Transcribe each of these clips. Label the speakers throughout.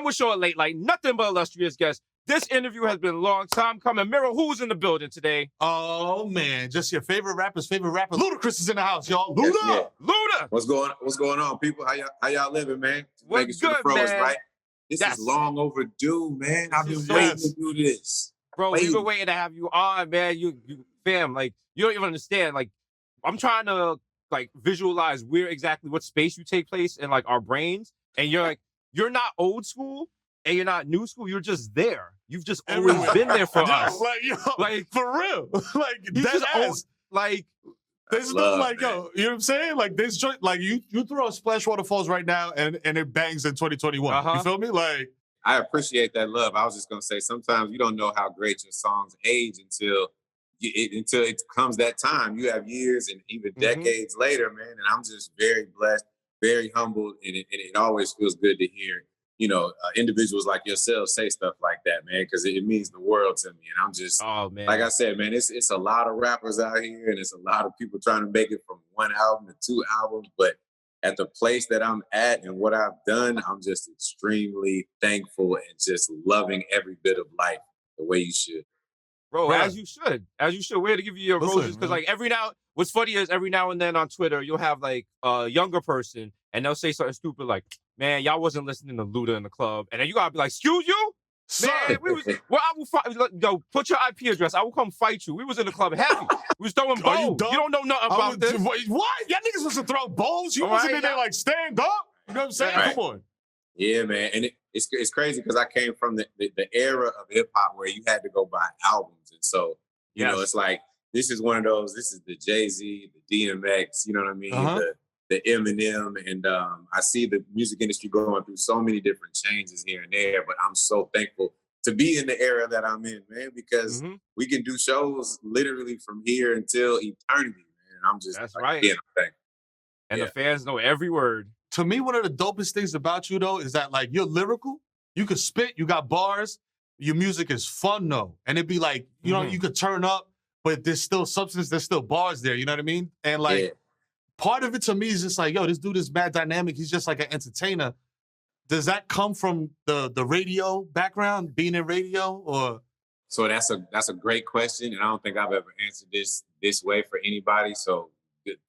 Speaker 1: would show it late like nothing but illustrious guests. This interview has been a long time coming. Mero, who's in the building today?
Speaker 2: Oh man, just your favorite rapper's favorite rapper. Ludacris is in the house, y'all. Luda!
Speaker 3: Yeah.
Speaker 1: Luda!
Speaker 3: What's going on, people? How y'all living, man?
Speaker 1: What's
Speaker 3: Making sure
Speaker 1: good,
Speaker 3: the pro is
Speaker 1: man?
Speaker 3: right. This
Speaker 1: Yes.
Speaker 3: is long overdue, man. I've been
Speaker 1: is
Speaker 3: waiting
Speaker 2: so-
Speaker 3: to do this.
Speaker 1: Bro, we've been waiting to have you on, man. You fam, like, you don't even understand. Like, I'm trying to like visualize what space you take place in like our brains. And you're like, you're not old school and you're not new school. You're just there. You've just always been there for us.
Speaker 2: Like for real. Like
Speaker 1: You
Speaker 2: that
Speaker 1: just
Speaker 2: ass.
Speaker 1: like
Speaker 2: There's no like, yo, you know what I'm saying? Like this joint, like you throw Splash Waterfalls right now and it bangs in 2021. You feel me? Like
Speaker 3: I appreciate that love. I was just gonna say sometimes you don't know how great your songs age until it comes that time. You have years and even decades later, man. And I'm just very blessed, very humbled, and it always feels good to hear, individuals like yourself say stuff like that, man, because it means the world to me. And I'm just, like I said, man, it's a lot of rappers out here, and it's a lot of people trying to make it from one album to 2 albums. But at the place that I'm at and what I've done, I'm just extremely thankful and just loving every bit of life the way you should.
Speaker 1: Bro, as you should. We're here to give you your roses. Because like what's funny is every now and then on Twitter, you'll have like a younger person and they'll say something stupid like, man, y'all wasn't listening to Luda in the club. And then you gotta be like, excuse you? Man, put your IP address. I will come fight you. We was in the club heavy. We was throwing bows. You don't know nothing about this.
Speaker 2: What? Y'all niggas was to throw bows? You wasn't in there like stand up? You know what I'm saying?
Speaker 3: Right.
Speaker 2: Come on.
Speaker 3: Yeah, man. And it's crazy because I came from the era of hip hop where you had to go buy albums. And so, you know, it's like, this is one of those, this is the Jay-Z, the DMX, you know what I mean? The Eminem. And I see the music industry going through so many different changes here and there, but I'm so thankful to be in the era that I'm in, man, because we can do shows literally from here until eternity, man. I'm just, thankful.
Speaker 1: And the fans know every word.
Speaker 2: To me, one of the dopest things about you, though, is that, like, you're lyrical. You can spit. You got bars. Your music is fun, though. And it'd be like, you know, you could turn up, but there's still substance. There's still bars there. You know what I mean? And, like, part of it to me is just like, yo, this dude is mad dynamic. He's just like an entertainer. Does that come from the radio background, being in radio, or?
Speaker 3: So that's a great question. And I don't think I've ever answered this way for anybody. So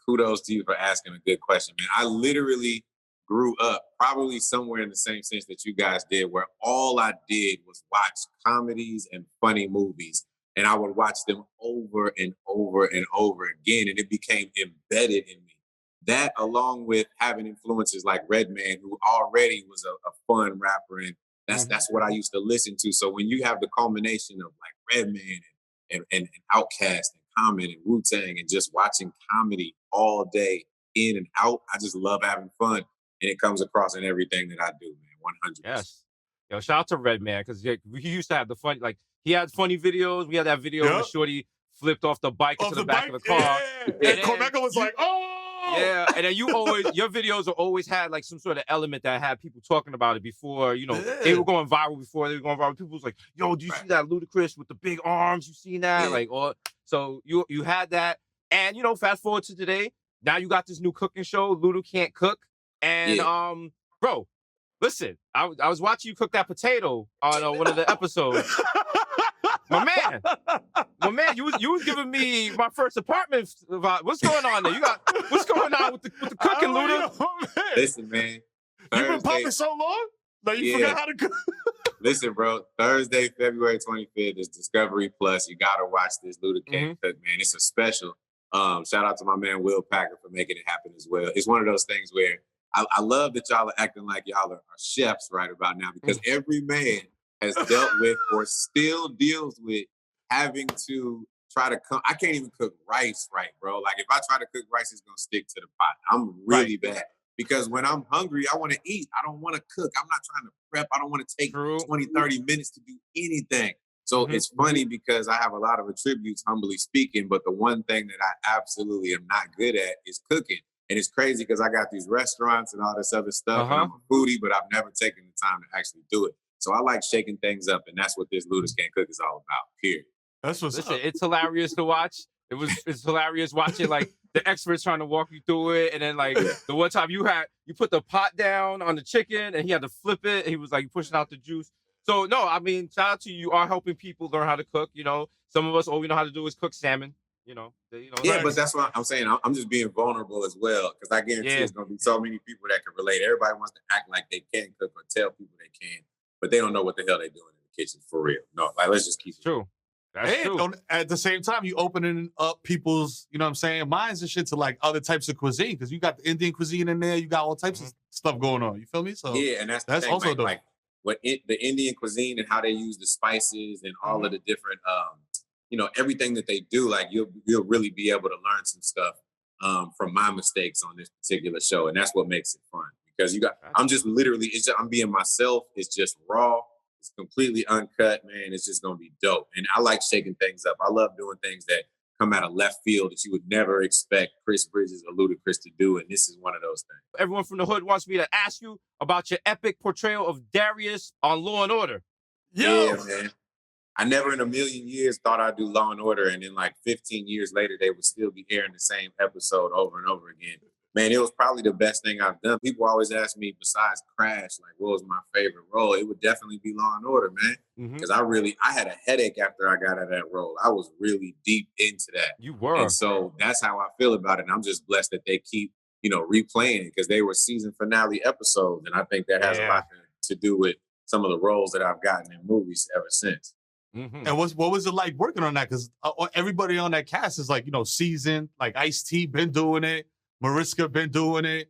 Speaker 3: kudos to you for asking a good question, man. I literally grew up probably somewhere in the same sense that you guys did, where all I did was watch comedies and funny movies. And I would watch them over and over and over again. And it became embedded in me. That, along with having influences like Redman, who already was a fun rapper. And that's what I used to listen to. So when you have the culmination of like Redman and OutKast and Common and Wu-Tang and just watching comedy all day in and out, I just love having fun. And it comes across in everything that I do, man, 100%.
Speaker 1: Yes. Yo, shout out to Redman, because he used to have the fun, like, he had funny videos. We had that video where Shorty flipped off the bike into the back of the car.
Speaker 2: Yeah. And Cormega was like, oh!
Speaker 1: Yeah, and then your videos always had like some sort of element that had people talking about it before, you know, they were going viral before they were going viral. People was like, yo, do you see that Ludacris with the big arms? You seen that? Like, so you had that. And, you know, fast forward to today, now you got this new cooking show, Luda Can't Cook. And, bro, listen, I was watching you cook that potato on one of the episodes. My man, you was giving me my first apartment vibe. What's going on there? What's going on with the cooking, Luda?
Speaker 3: Listen, man.
Speaker 2: You've been popping so long that you forgot how to cook.
Speaker 3: Listen, bro. Thursday, February 25th is Discovery Plus. You gotta watch this Luda Can't Cook, man. It's a special. Shout out to my man Will Packer for making it happen as well. It's one of those things where I love that y'all are acting like y'all are chefs right about now, because every man has dealt with or still deals with having to try to come. I can't even cook rice right, bro. Like, if I try to cook rice, it's gonna stick to the pot. I'm really bad, because when I'm hungry, I want to eat. I don't want to cook. I'm not trying to prep. I don't want to take 20, 30 minutes to do anything. So it's funny because I have a lot of attributes, humbly speaking, but the one thing that I absolutely am not good at is cooking. And it's crazy because I got these restaurants and all this other stuff, and I'm a foodie, but I've never taken the time to actually do it. So I like shaking things up, and that's what this Luda Can't Cook is all about, period.
Speaker 2: That's what's
Speaker 1: Listen, it's hilarious to watch. It's hilarious watching, like, the experts trying to walk you through it, and then like the one time you put the pot down on the chicken, and he had to flip it. And he was like pushing out the juice. So no, I mean, shout out to you. You are helping people learn how to cook. You know, some of us all we know how to do is cook salmon. You know,
Speaker 3: Yeah, but that's what I'm saying. I'm just being vulnerable as well, because I guarantee there's gonna be so many people that can relate. Everybody wants to act like they can cook or tell people they can, but they don't know what the hell they're doing in the kitchen for real. No, like let's just keep it
Speaker 1: true. That's true.
Speaker 2: At the same time, you opening up people's, you know what I'm saying, minds and shit to like other types of cuisine, because you got the Indian cuisine in there, you got all types of stuff going on. You feel me? So
Speaker 3: yeah, and that's thing,
Speaker 2: also dope.
Speaker 3: Like the Indian cuisine and how they use the spices and all of the different everything that they do, like you'll really be able to learn some stuff from my mistakes on this particular show, and that's what makes it fun, because I'm just literally I'm being myself. It's just raw. It's completely uncut, man. It's just gonna be dope, and I like shaking things up. I love doing things that come out of left field that you would never expect Chris Bridges or Ludacris to do, and this is one of those things.
Speaker 1: Everyone from the hood wants me to ask you about your epic portrayal of Darius on Law and Order.
Speaker 3: Yeah, man. I never in a million years thought I'd do Law and Order, and then like 15 years later, they would still be airing the same episode over and over again. Man, it was probably the best thing I've done. People always ask me, besides Crash, like, what was my favorite role? It would definitely be Law and Order, man. Because I had a headache after I got out of that role. I was really deep into that.
Speaker 1: You were.
Speaker 3: And so that's how I feel about it. And I'm just blessed that they keep, replaying it, because they were season finale episodes. And I think that has a lot to do with some of the roles that I've gotten in movies ever since.
Speaker 2: And what was it like working on that? Because everybody on that cast is like, seasoned. Like Ice-T been doing it, Mariska been doing it,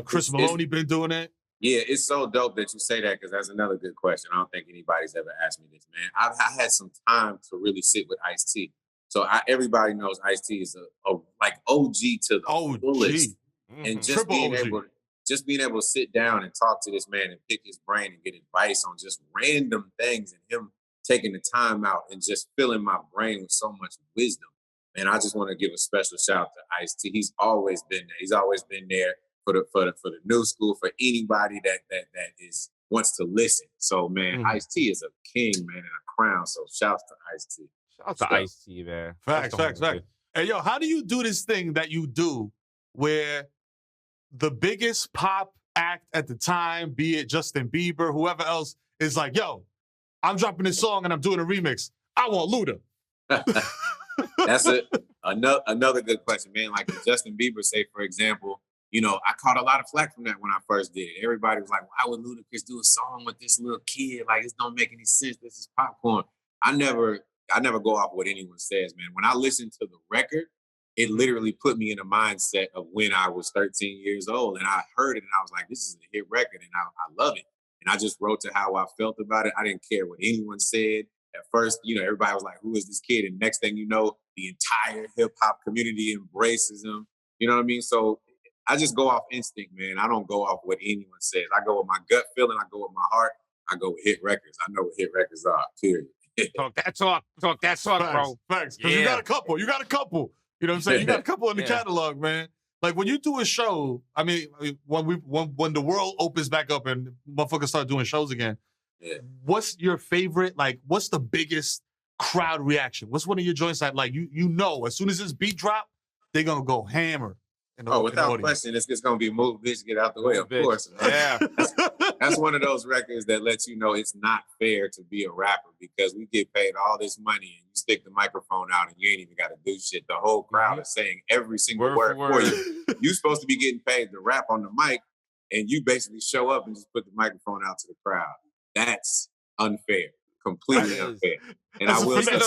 Speaker 2: Chris Maloney been doing it.
Speaker 3: Yeah, it's so dope that you say that, because that's another good question. I don't think anybody's ever asked me this, man. I had some time to really sit with Ice-T. So everybody knows Ice-T is a like OG to the fullest. And just being able to sit down and talk to this man and pick his brain and get advice on just random things, and him taking the time out and just filling my brain with so much wisdom. And I just want to give a special shout out to Ice-T. He's always been there. He's always been there for the new school, for anybody that wants to listen. So man, Ice-T is a king, man, and a crown. So shouts to Ice-T.
Speaker 1: Shout out to Ice-T, man.
Speaker 2: Facts. Hey, yo, how do you do this thing that you do where the biggest pop act at the time, be it Justin Bieber, whoever else, is like, yo, I'm dropping this song and I'm doing a remix. I want Luda.
Speaker 3: That's another good question, man. Like Justin Bieber say, for example, I caught a lot of flack from that when I first did it. Everybody was like, why would Ludacris do a song with this little kid? Like, this don't make any sense. This is popcorn. I never go off what anyone says, man. When I listen to the record, it literally put me in a mindset of when I was 13 years old. And I heard it and I was like, this is a hit record, and I love it. And I just wrote to how I felt about it. I didn't care what anyone said. At first, everybody was like, who is this kid? And next thing you know, the entire hip hop community embraces him. You know what I mean? So I just go off instinct, man. I don't go off what anyone says. I go with my gut feeling. I go with my heart. I go with hit records. I know what hit records are, period.
Speaker 1: Talk that talk, bro.
Speaker 2: Facts. Because you got a couple. You know what I'm saying? You got a couple in the catalog, man. Like when you do a show, I mean, when the world opens back up and motherfuckers start doing shows again, what's your favorite? Like, what's the biggest crowd reaction? What's one of your joints that, like, as soon as this beat drop, they're gonna go hammer?
Speaker 3: Without question, it's just gonna be Move Bitch, Get Out the Way, of course.
Speaker 1: Yeah.
Speaker 3: That's one of those records that lets you know it's not fair to be a rapper, because we get paid all this money and you stick the microphone out and you ain't even got to do shit. The whole crowd is saying every single word for you. You're supposed to be getting paid to rap on the mic, and you basically show up and just put the microphone out to the crowd. That's unfair, completely unfair. And I will say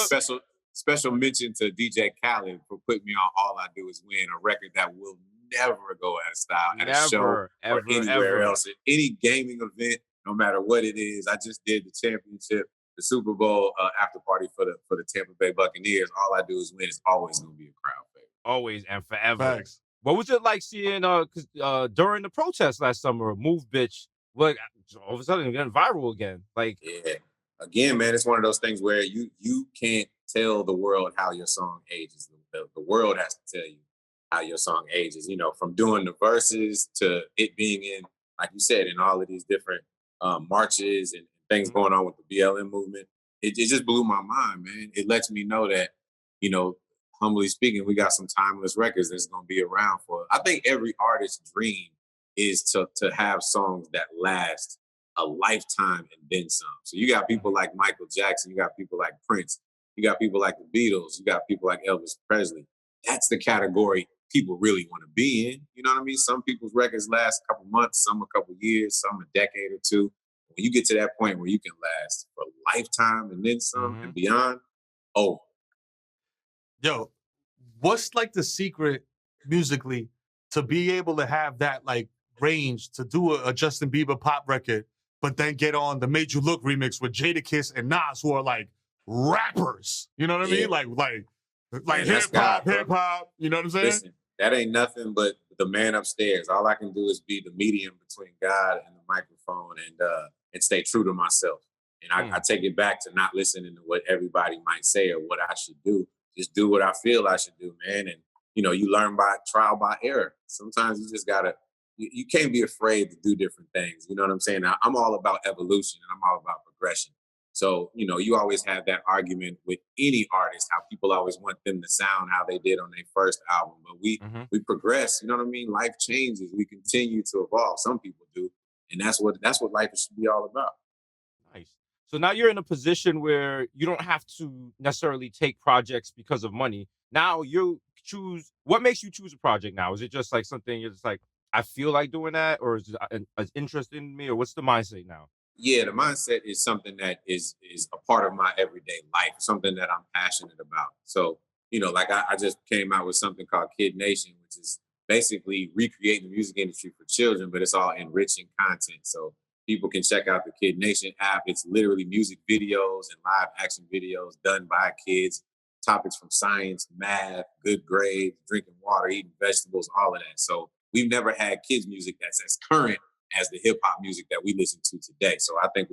Speaker 3: special mention to DJ Khaled for putting me on All I Do Is Win, a record that will never go out of style at a show or anywhere else, at any gaming event, no matter what it is. I just did the championship, the Super Bowl after party for the Tampa Bay Buccaneers. All I Do Is Win is always going to be a crowd favorite.
Speaker 1: Always and forever.
Speaker 2: Thanks.
Speaker 1: What was it like seeing, during the protest last summer, Move Bitch, like, all of a sudden getting viral again? Like,
Speaker 3: yeah. Again, man, it's one of those things where you can't tell the world how your song ages. The world has to tell you how your song ages, from doing the verses to it being in, like you said, in all of these different marches and things going on with the BLM movement. It just blew my mind, man. It lets me know that, humbly speaking, we got some timeless records that's gonna be around for. I think every artist's dream is to have songs that last a lifetime and then some. So you got people like Michael Jackson, you got people like Prince, you got people like the Beatles, you got people like Elvis Presley. That's the category people really want to be in. You know what I mean? Some people's records last a couple months, some a couple years, some a decade or two. When you get to that point where you can last for a lifetime and then some and beyond, oh.
Speaker 2: Yo, what's like the secret musically to be able to have that like range to do a Justin Bieber pop record, but then get on the Made You Look remix with Jadakiss and Nas, who are like rappers? You know what I mean? Like hip hop. You know what I'm saying?
Speaker 3: Listen, that ain't nothing but the man upstairs. All I can do is be the medium between God and the microphone, and stay true to myself. And I take it back to not listening to what everybody might say or what I should do. Just do what I feel I should do, man. And you learn by trial by error. Sometimes you just gotta. You can't be afraid to do different things. You know what I'm saying? I'm all about evolution and I'm all about progression. So, you always have that argument with any artist, how people always want them to sound how they did on their first album. But we progress, you know what I mean? Life changes. We continue to evolve. Some people do. And that's what life should be all about.
Speaker 1: Nice. So now you're in a position where you don't have to necessarily take projects because of money. Now you choose, what makes you choose a project now? Is it just like something you're just like, I feel like doing that, or is it an interest in me, or what's the mindset now?
Speaker 3: Yeah, the mindset is something that is a part of my everyday life, something that I'm passionate about. So, like I just came out with something called KiddNation, which is basically recreating the music industry for children, but it's all enriching content. So people can check out the KiddNation app. It's literally music videos and live action videos done by kids, topics from science, math, good grades, drinking water, eating vegetables, all of that. So we've never had kids music that's as current as the hip hop music that we listen to today. So I think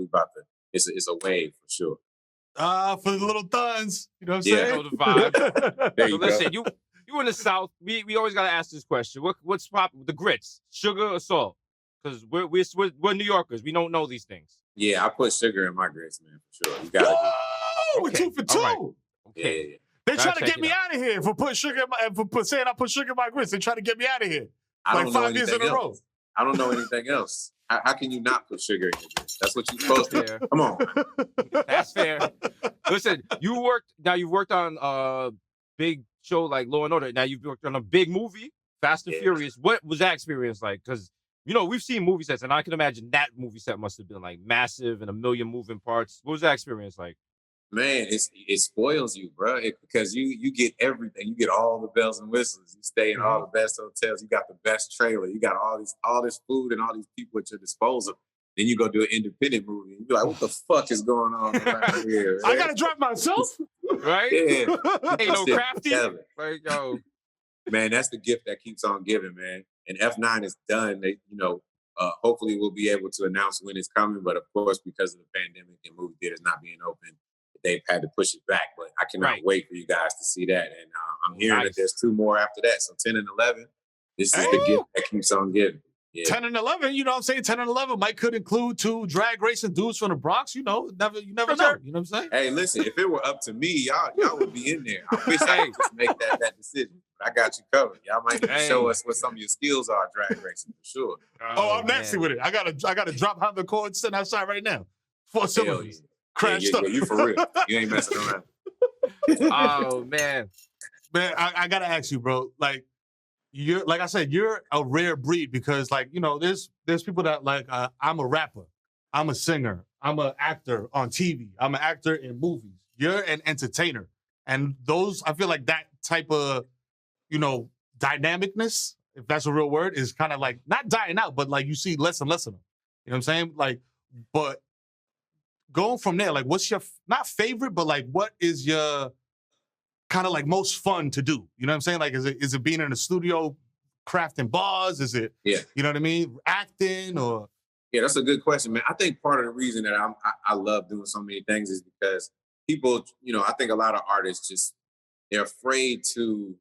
Speaker 3: it's a wave for sure.
Speaker 2: For the little thuns, you know what I'm saying?
Speaker 1: Know the vibe.
Speaker 3: There
Speaker 1: So
Speaker 3: you
Speaker 1: listen,
Speaker 3: go.
Speaker 1: you in the South. We always gotta ask this question. What's popular? The grits, sugar or salt? Because we're New Yorkers. We don't know these things.
Speaker 3: Yeah, I put sugar in my grits, man, for sure. You gotta do.
Speaker 2: Oh, we're 2 for 2.
Speaker 1: Right.
Speaker 3: Okay. Yeah.
Speaker 2: They trying
Speaker 1: Gotta
Speaker 2: to
Speaker 1: check
Speaker 2: get
Speaker 1: it
Speaker 2: me
Speaker 1: out.
Speaker 2: out of here for saying I put sugar in my grits. They trying to get me out of here.
Speaker 3: I
Speaker 2: Like
Speaker 3: don't know
Speaker 2: 5 years in
Speaker 3: anything
Speaker 2: a row.
Speaker 3: else. I don't know anything else. How can you not put sugar in your grits? That's what you're supposed to do. Come on.
Speaker 1: That's fair. Listen, you've worked on a big show like Law and Order. Now you've worked on a big movie, Fast and Furious. What was that experience like? Because we've seen movie sets, and I can imagine that movie set must have been like massive and a million moving parts. What was that experience like?
Speaker 3: Man, it spoils you, bro. Because you get everything. You get all the bells and whistles. You stay in all the best hotels. You got the best trailer. You got all this food and all these people at your disposal. Then you go do an independent movie. And you're like, what the fuck is going on around here?
Speaker 2: I gotta drive myself.
Speaker 1: Right?
Speaker 3: Yeah.
Speaker 1: Ain't no
Speaker 3: Sit
Speaker 1: crafty.
Speaker 3: together.
Speaker 1: Like, yo.
Speaker 3: Man, that's the gift that keeps on giving, man. And F9 is done. They, hopefully we'll be able to announce when it's coming. But of course, because of the pandemic and movie theaters not being open, they've had to push it back. But I cannot wait for you guys to see that. And I'm hearing that there's 2 more after that. So 10 and 11, this is the gift that keeps on giving. Yeah.
Speaker 2: 10 and 11, you know what I'm saying? 10 and 11 could include 2 drag racing dudes from the Bronx. You never know. You know what I'm saying?
Speaker 3: Hey, listen, if it were up to me, y'all would be in there. I wish I could just make that decision. But I got you covered. Y'all might need to show us what some of your skills are drag racing for sure.
Speaker 2: Oh, I'm nasty with it. I gotta drop how the chord sitting outside right now. 4 cylinders. Crashed up.
Speaker 3: Yeah, you for real. You ain't messing around.
Speaker 1: Oh man.
Speaker 2: Man, I gotta ask you, bro. Like, like I said, you're a rare breed because, like, there's people that like I'm a rapper, I'm a singer, I'm an actor on TV, I'm an actor in movies. You're an entertainer, and those I feel like that type of dynamicness, if that's a real word, is kind of like not dying out, but like you see less and less of them. You know what I'm saying? Like, but going from there, like, what's your not favorite, but like, what is your kind of like most fun to do? You know what I'm saying? Like, is it being in the studio crafting bars? Is it, you know what I mean, acting or?
Speaker 3: Yeah, that's a good question, man. I think part of the reason that I love doing so many things is because people, I think a lot of artists they're afraid to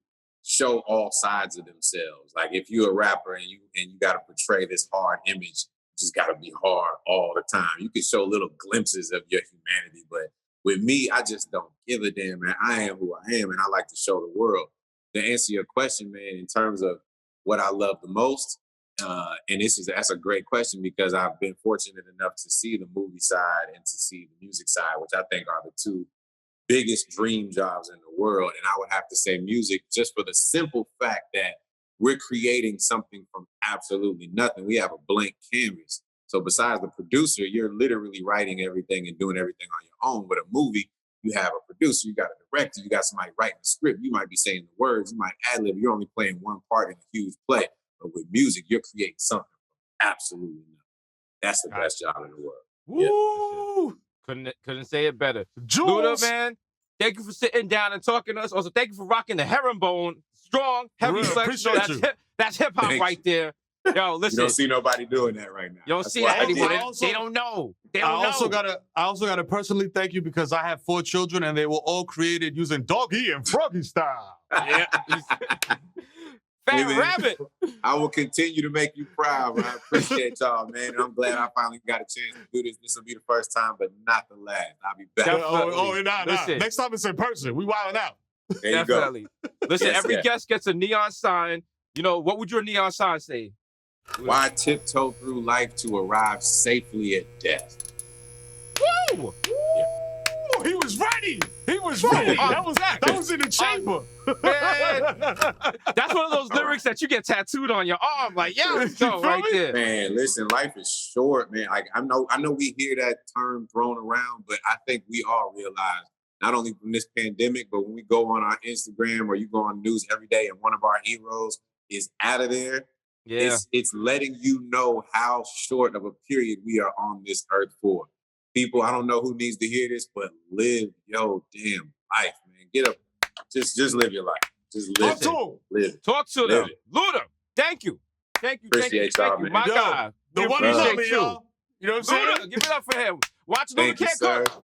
Speaker 3: show all sides of themselves. Like if you're a rapper and you got to portray this hard image, you just got to be hard all the time. You can show little glimpses of your humanity, but With me, I just don't give a damn, man. I am who I am, and I like to show the world. To answer your question, man, in terms of what I love the most, and that's a great question because I've been fortunate enough to see the movie side and to see the music side, which I think are the two biggest dream jobs in the world. And I would have to say music just for the simple fact that we're creating something from absolutely nothing. We have a blank canvas. So besides the producer, you're literally writing everything and doing everything on your own. With a movie, you have a producer, you got a director, you got somebody writing the script. You might be saying the words, you might ad-lib. You're only playing one part in a huge play. But with music, you're creating something from absolutely nothing. That's the best job in the world.
Speaker 1: Woo! Yeah. Couldn't say it better. Luda, man, thank you for sitting down and talking to us. Also, thank you for rocking the herringbone. Strong, heavy flex. That's hip hop right there. Yo, listen.
Speaker 3: You don't see nobody doing that right now.
Speaker 1: You don't see that anymore. They don't know.
Speaker 2: I also gotta personally thank you because I have 4 children and they were all created using doggy and froggy style.
Speaker 1: Yeah. Fat Rabbit.
Speaker 3: I will continue to make you proud, man. I appreciate y'all, man. And I'm glad I finally got a chance to do this. This will be the first time, but not the last. I'll be back.
Speaker 2: Nah. Next time it's in person. We wilding out.
Speaker 3: There you go.
Speaker 1: Listen, every guest gets a neon sign. You know, what would your neon sign say?
Speaker 3: Why tiptoe through life to arrive safely at death?
Speaker 1: Woo!
Speaker 2: Yeah. He was ready. He was ready. That was in the chamber.
Speaker 3: Man,
Speaker 1: that's one of those lyrics that you get tattooed on your arm. Like, yeah, let's go right there.
Speaker 3: Man, listen, life is short, man. Like I know we hear that term thrown around, but I think we all realize, not only from this pandemic, but when we go on our Instagram or you go on news every day and one of our heroes is out of there, it's letting you know how short of a period we are on this earth for. People, I don't know who needs to hear this, but live your damn life, man. Get up, just live your life. Just live it.
Speaker 1: Talk to them. Luda, thank you.
Speaker 3: Appreciate y'all, man.
Speaker 1: My God.
Speaker 2: The one and only, y'all. You know what I'm saying?
Speaker 1: Luda, give it up for him. Watch Luda Can't Cook.